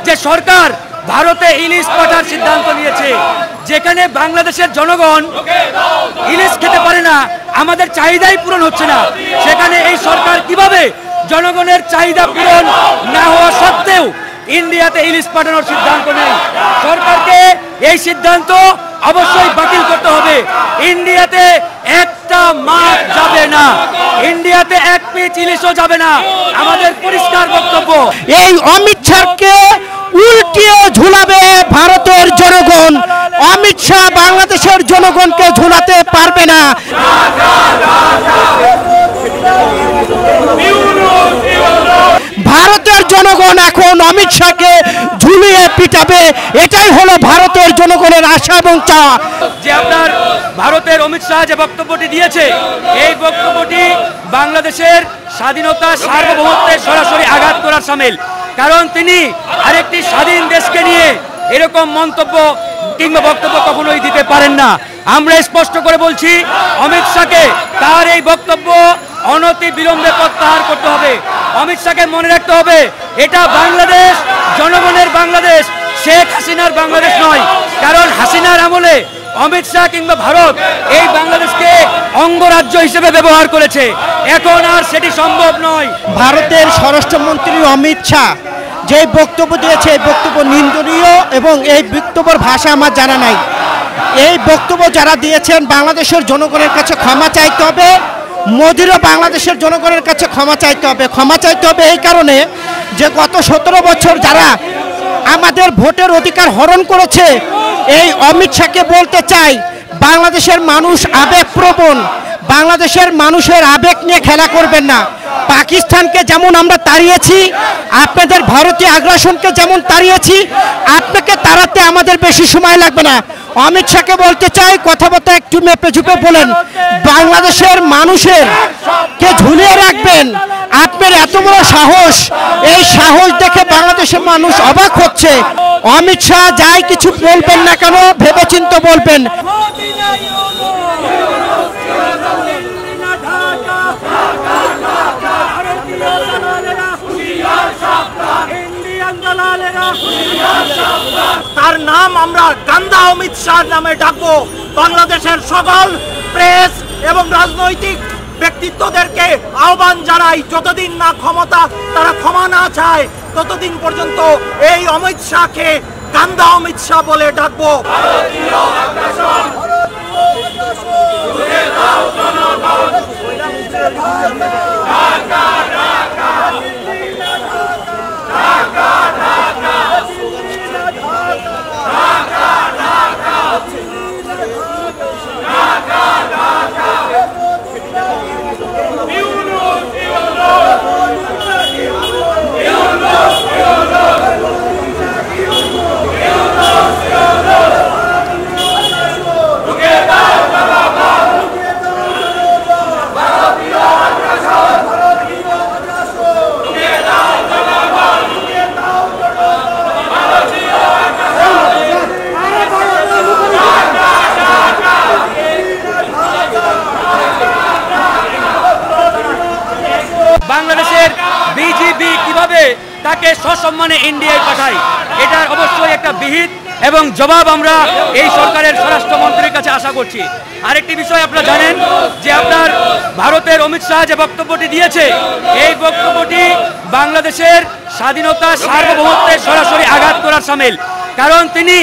যে সরকার ভারতে ইলিশ পাঠার সিদ্ধান্ত নিয়েছে, যেখানে বাংলাদেশের জনগণ ইলিশ খেতে পারে না, আমাদের চাহিদাই পূরণ হচ্ছে না, সেখানে এই সরকার কিভাবে জনগণের চাহিদা পূরণ না হওয়া সত্ত্বেও ইন্ডিয়াতে ইলিশ পাঠানোর সিদ্ধান্ত নেয়? সরকারকে এই সিদ্ধান্ত অবশ্যই বাতিল করতে হবে। ইন্ডিয়াতে একটা মাছ যাবে না, ইন্ডিয়াতে এক পিস ইলিশও যাবে না, আমাদের পরিষ্কার বক্তব্য। এই অমিত শাহকে উল্টিয়ে ঝুলাবে ভারতের জনগণ। অমিত শাহ বাংলাদেশের জনগণকে ঝুলাতে পারবে না। ভারতের জনগণ এখন অমিত শাহকে ঝুলিয়ে পিটাবে, এটাই হলো ভারতের জনগণের আশা এবং চাওয়া। যে আপনার ভারতের অমিত শাহ যে বক্তব্যটি দিয়েছে, এই বক্তব্যটি বাংলাদেশের স্বাধীনতা সার্বভৌমত্বের সরাসরি আঘাত করার সামিল। কারণ তিনি আরেকটি স্বাধীন দেশকে নিয়ে এরকম মন্তব্য কিংবা বক্তব্য কখনোই দিতে পারেন না। আমরা স্পষ্ট করে বলছি, অমিত শাহকে তার এই বক্তব্য অনতি বিলম্বে প্রত্যাহার করতে হবে। অমিত শাহকে মনে রাখতে হবে, এটা বাংলাদেশ জনগণের বাংলাদেশ, শেখ হাসিনার বাংলাদেশ নয়। কারণ হাসিনার আমলে অমিত শাহ কিংবা ভারত এই বাংলাদেশকে অঙ্গরাজ্য হিসেবে ব্যবহার করেছে, এখন আর সেটি সম্ভব নয়। ভারতের স্বরাষ্ট্রমন্ত্রী অমিত শাহ যে বক্তব্য দিয়েছে, এই বক্তব্য নিন্দনীয় এবং এই বক্তব্যের ভাষা আমার জানা নাই। এই বক্তব্য যারা দিয়েছেন বাংলাদেশের জনগণের কাছে ক্ষমা চাইতে হবে। মোদিরও বাংলাদেশের জনগণের কাছে ক্ষমা চাইতে হবে। ক্ষমা চাইতে হবে এই কারণে যে গত 17 বছর যারা আমাদের ভোটের অধিকার হরণ করেছে, এই অমিত শাহকে বলতে চাই, বাংলাদেশের মানুষ আবেগপ্রবণ, বাংলাদেশের মানুষের আবেগ নিয়ে খেলা করবেন না। পাকিস্তানকে যেমন আমরা তাড়িয়েছি, আপনাদের ভারতীয় আগ্রাসনকে যেমন তাড়িয়েছি, আপনাকে তাড়াতে আমাদের বেশি সময় লাগবে না। অমিত শাহকে বলতে চাই, কথাবার্তা একটু মেপে ঝুপে বলেন, বাংলাদেশের মানুষের কে ঝুলিয়ে রাখবেন। আপনার এত বড় সাহস, এই সাহস দেখে বাংলাদেশের মানুষ অবাক হচ্ছে। অমিত শাহ যাই কিছু বলবেন না কেন, ভেবেচিন্তে বলবেন। তার নাম আমরা গান্দা অমিত শাহ নামে ডাকবো। বাংলাদেশের সকল প্রেস এবং রাজনৈতিক ব্যক্তিত্বদেরকে আহ্বান জানাই, যতদিন না তারা ক্ষমা না চায়, ততদিন পর্যন্ত এই অমিত শাহকে গান্দা অমিত শাহ বলে ডাকবো। বাংলাদেশের বিজেপি কিভাবে তাকে সসম্মানে ইন্ডিয়ায় পাঠায়, এটার অবশ্যই একটা বিহিত এবং জবাব আমরা এই সরকারের স্বরাষ্ট্রমন্ত্রীর কাছে আশা করছি। আরেকটি বিষয় আপনারা জানেন যে আপনার ভারতের অমিত শাহ যে বক্তব্যটি দিয়েছে, এই বক্তব্যটি বাংলাদেশের স্বাধীনতা সার্বভৌমত্বের সরাসরি আঘাত করার সামিল। কারণ তিনি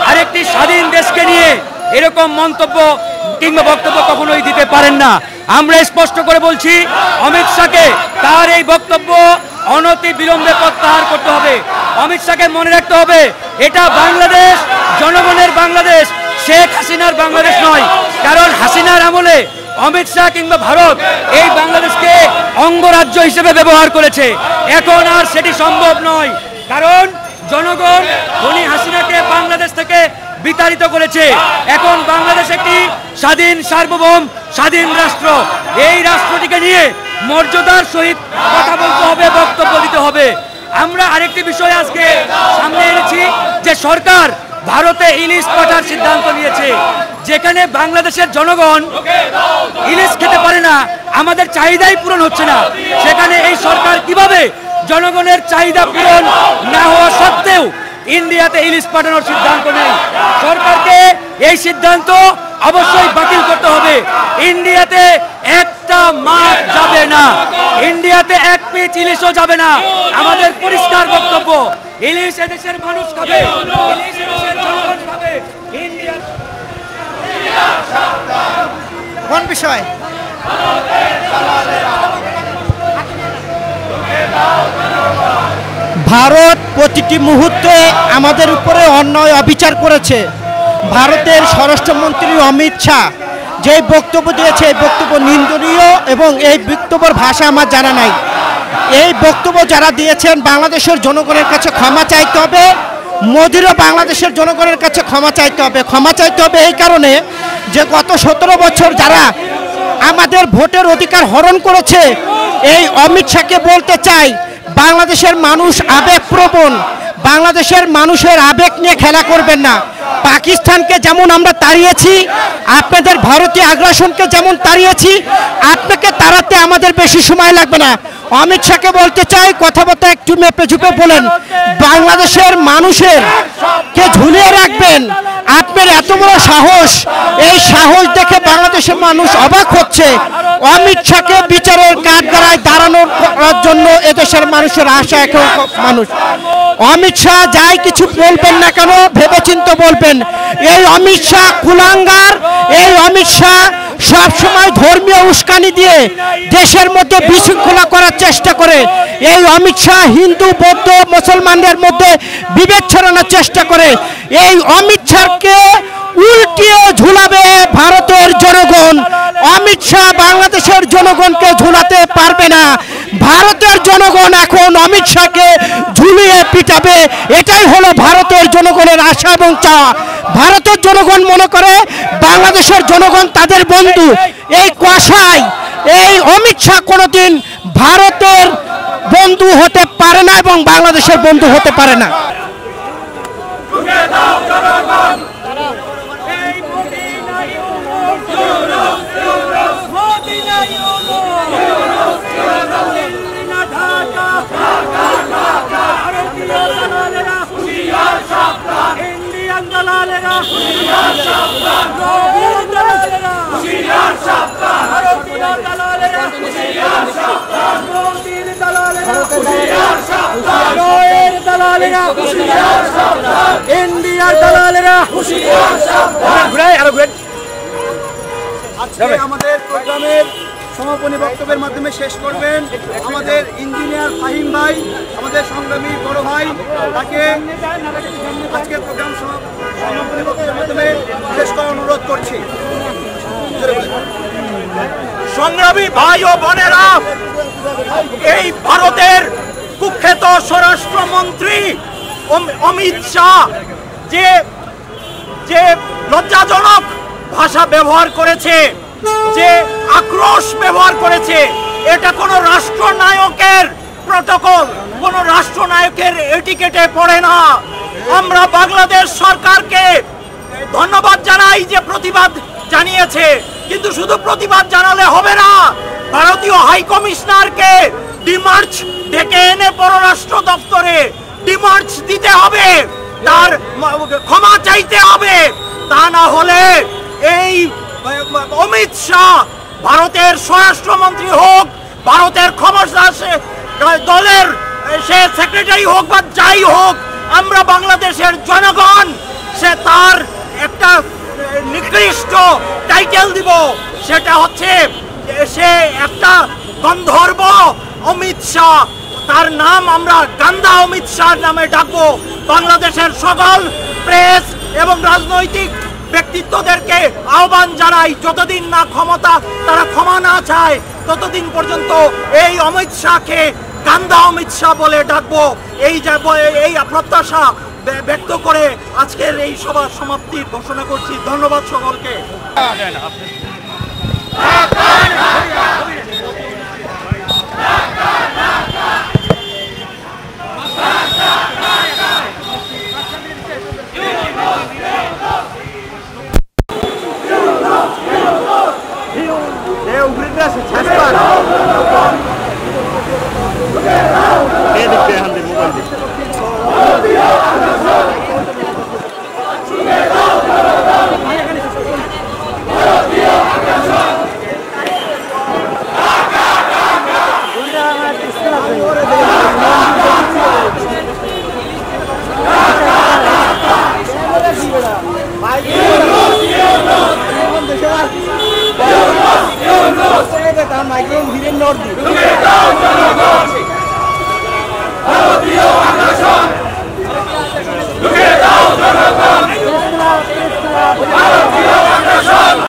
আরেকটি স্বাধীন দেশকে নিয়ে এরকম মন্তব্য কিংবা বক্তব্য কখনোই দিতে পারেন না। আমরা স্পষ্ট করে বলছি, অমিত শাহকে তার এই বক্তব্য অনতি বিলম্বে প্রত্যাহার করতে হবে। অমিত শাহকে মনে রাখতে হবে, এটা বাংলাদেশ জনগণের বাংলাদেশ, শেখ হাসিনার বাংলাদেশ নয়। কারণ হাসিনার আমলে অমিত শাহ কিংবা ভারত এই বাংলাদেশকে অঙ্গরাজ্য হিসেবে ব্যবহার করেছে, এখন আর সেটি সম্ভব নয়। কারণ জনগণ ধনী হাসিনাকে বাংলাদেশ থেকে বিতাড়িত করেছে। এখন বাংলাদেশ একটি স্বাধীন সার্বভৌম স্বাধীন রাষ্ট্র। এই রাষ্ট্রটিকে নিয়ে মর্যাদার সহিত কথা বলতে হবে, বক্তব্য দিতে হবে। আমরা আরেকটি বিষয় আজকে সামনে এনেছি যে সরকার ভারতে ইলিশ পাঠার সিদ্ধান্ত নিয়েছে, যেখানে বাংলাদেশের জনগণ ইলিশ খেতে পারে না, আমাদের চাহিদাই পূরণ হচ্ছে না, সেখানে এই সরকার কিভাবে জনগণের চাহিদা পূরণ না হওয়া সত্ত্বেও ইন্ডিয়াতে ইলিশ পাঠানোর সিদ্ধান্ত নেয়। সরকারকে এই সিদ্ধান্ত অবশ্যই বাতিল করতে হবে। ইন্ডিয়াতে একটা মাছ যাবে না, ইন্ডিয়াতে এক পিস ইলিশও যাবে না। আমাদের পরিষ্কার বক্তব্য, ইলিশ এদেশের মানুষ খাবে, ইলিশ এদেশের জনগণ খাবে। ইন্ডিয়া কোন বিষয়? ভারত প্রতিটি মুহূর্তে আমাদের উপরে অন্যায় অবিচার করেছে। ভারতের স্বরাষ্ট্রমন্ত্রী অমিত শাহ যে বক্তব্য দিয়েছে এই বক্তব্য নিন্দনীয় এবং এই বক্তব্যের ভাষা আমার জানা নাই। এই বক্তব্য যারা দিয়েছেন বাংলাদেশের জনগণের কাছে ক্ষমা চাইতে হবে। মোদিরও বাংলাদেশের জনগণের কাছে ক্ষমা চাইতে হবে। ক্ষমা চাইতে হবে এই কারণে যে গত 17 বছর যারা আমাদের ভোটের অধিকার হরণ করেছে, এই অমিত শাহকে বলতে চাই বাংলাদেশের মানুষ আবেগপ্রবণ, বাংলাদেশের মানুষের আবেগ নিয়ে খেলা করবেন না। পাকিস্তানকে যেমন আমরা তাড়িয়েছি, আপনাদের ভারতীয় আগ্রাসনকে যেমন তাড়িয়েছি, আপনাকে তাড়াতে আমাদের বেশি সময় লাগবে না। অমিত শাহকে বলতে চাই কথাবার্তা একটু মেপে ঝুপে বলেন, বাংলাদেশের মানুষের কে ঝুলিয়ে রাখবেন। আপনার এত বড় সাহস, এই সাহস দেখে বাংলাদেশের মানুষ অবাক হচ্ছে। অমিত শাহকে বিচারের কাঠগড়ায় দাঁড়ানোর জন্য এদেশের মানুষের আশা এখন মানুষ। অমিত শাহ যাই কিছু বলবেন না কেন ভেবেচিন্তে বলবেন। এই অমিত শাহ কুলাঙ্গার, এই অমিত শাহ সবসময় ধর্মীয় উস্কানি দিয়ে দেশের মধ্যে বিশৃঙ্খলা করার চেষ্টা করে। এই অমিত শাহ হিন্দু বৌদ্ধ মুসলমানদের মধ্যে বিভেদ ছড়ানোর চেষ্টা করে। এই অমিত শাহকে উল্টিয়ে ঝুলাবে ভারতের জনগণ। অমিত শাহ বাংলাদেশের জনগণকে ঝুলাতে পারবে না। ভারতের জনগণ এখন অমিত শাহকে ঝুলিয়ে পিটাবে। এটাই হলো ভারতের জনগণের আশা এবং চাওয়া। ভারতের জনগণ মনে করে বাংলাদেশের জনগণ তাদের বন্ধু। এই কসাই, এই অমিত শাহ কোনোদিন ভারতের বন্ধু হতে পারে না এবং বাংলাদেশের বন্ধু হতে পারে না। ইন্ডিয়ার দালালেরা আজকে আমাদের প্রোগ্রামের সমাপনী বক্তব্যের মাধ্যমে শেষ করবেন আমাদের ইঞ্জিনিয়ার ফাহিম ভাই, আমাদের সংগ্রামী বড় ভাই। তাকে আজকের প্রোগ্রাম সমাপনী বক্তব্যের মাধ্যমে শেষ করার অনুরোধ করছি। সংগ্রামী ভাই ও বোনেরা, এই ভারতের কুখ্যাত স্বরাষ্ট্রমন্ত্রী অমিত শাহ যে লজ্জাজনক ভাষা ব্যবহার করেছে, যে আক্রোশ ব্যবহার করেছে, এটা কোনো রাষ্ট্রনায়কের প্রটোকল, কোনো রাষ্ট্রনায়কের এটিকেটে পড়ে না। আমরা বাংলাদেশ সরকারকে ধন্যবাদ জানাই যে প্রতিবাদ জানিয়েছে, কিন্তু শুধু প্রতিবাদ জানালে হবে না। ভারতীয় হাই কমিশনারকে ডিমার্চ ডেকে এনে পররাষ্ট্র দপ্তরে ডিমার্চ দিতে হবে, তার ক্ষমা চাইতে হবে। তা না হলে এই অমিত শাহ ভারতের স্বরাষ্ট্রমন্ত্রী হোক, ভারতের ক্ষমতা দলের সে সেক্রেটারি হোক বা যাই হোক, আমরা বাংলাদেশের জনগণ সে তার একটা নিকৃষ্ট টাইটেল দিব, সেটা হচ্ছে সে একটা গন্ধর্ব অমিত শাহ। তার নাম আমরা গান্দা অমিত শাহ নামে ডাকবো। বাংলাদেশের সকল প্রেস এবং রাজনৈতিক ব্যক্তিত্বদেরকে আহ্বান জানাই, যতদিন না তারা ক্ষমা না চায় ততদিন পর্যন্ত এই অমিত শাহকে গান্দা অমিত শাহ বলে ডাকবো। এই প্রত্যাশা ব্যক্ত করে আজকের এই সভার সমাপ্তির ঘোষণা করছি। ধন্যবাদ সকলকে। লড়বো।